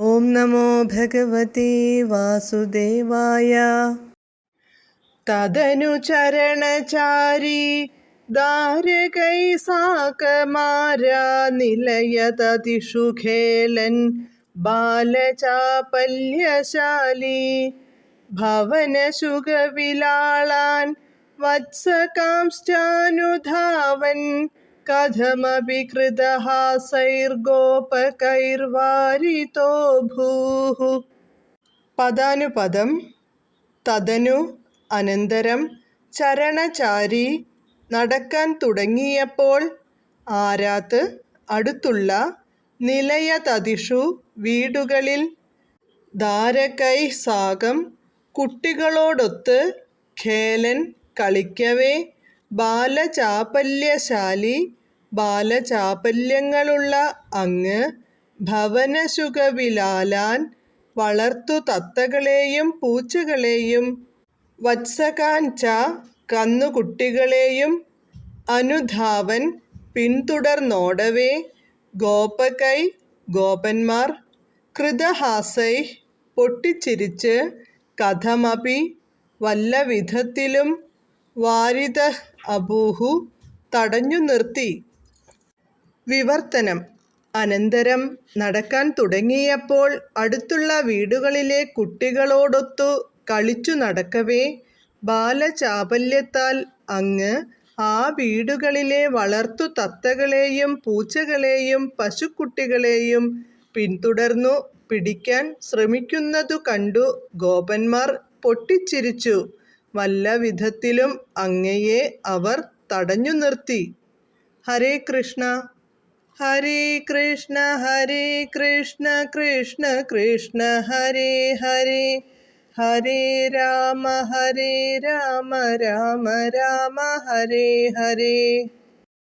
ഓം നമോ ഭഗവതേ വാസുദേവായ. തദനു ചരണചാരി ധാരകൈ സാകമാരാ നിലയതതിഷു ഖേലൻ ബാലചാപല്യശാലി ഭവനശുഗവിലാളാൻ വത്സകാംശ്ചാനുധാവൻ കഥമപി കൃതഹാസൈർഗോപകൈർവാരിതോ ഭൂഃ. പദാനുപദം. തദനു അനന്തരം, ചരണചാരി നടക്കാൻ തുടങ്ങിയപ്പോൾ, ആരാത്ത് അടുത്തുള്ള, നിലയതതിഷു വീടുകളിൽ, ധാരകൈ സാകം കുട്ടികളോടൊത്ത്, ഖേലൻ കളിക്കവേ, ബാലചാപല്യശാലി ബാലചാപല്യങ്ങളുള്ള അങ്ങ്, ഭവനശുഗവിലാലാൻ വളർത്തു തത്തകളെയും പൂച്ചകളെയും, വത്സകാൻ ച കന്നുകുട്ടികളെയും, അനുധാവൻ പിന്തുടർന്നോടവേ, ഗോപകൈ ഗോപന്മാർ, കൃതഹാസൈ പൊട്ടിച്ചിരിച്ച്, കഥമപി വല്ലവിധത്തിലും, വാരിതഃ അഭൂഃ തടഞ്ഞു നിർത്തി. വിവർത്തനം. അനന്തരം നടക്കാൻ തുടങ്ങിയപ്പോൾ അടുത്തുള്ള വീടുകളിലെ കുട്ടികളോടൊത്തു കളിച്ചു നടക്കവേ, ബാലചാപല്യത്താൽ അങ്ങ് ആ വീടുകളിലെ വളർത്തു തത്തകളെയും പൂച്ചകളെയും പശുക്കുട്ടികളെയും പിന്തുടർന്നു പിടിക്കാൻ ശ്രമിക്കുന്നതു കണ്ടു ഗോപന്മാർ പൊട്ടിച്ചിരിച്ചു. വല്ലവിധത്തിലും അങ്ങയെ അവർ തടഞ്ഞു നിർത്തി. ഹരേ കൃഷ്ണ. ഹരേ കൃഷ്ണ ഹരേ കൃഷ്ണ കൃഷ്ണ കൃഷ്ണ ഹരേ ഹരേ, ഹരേ രാമ രാമ രാമ ഹരേ ഹരേ.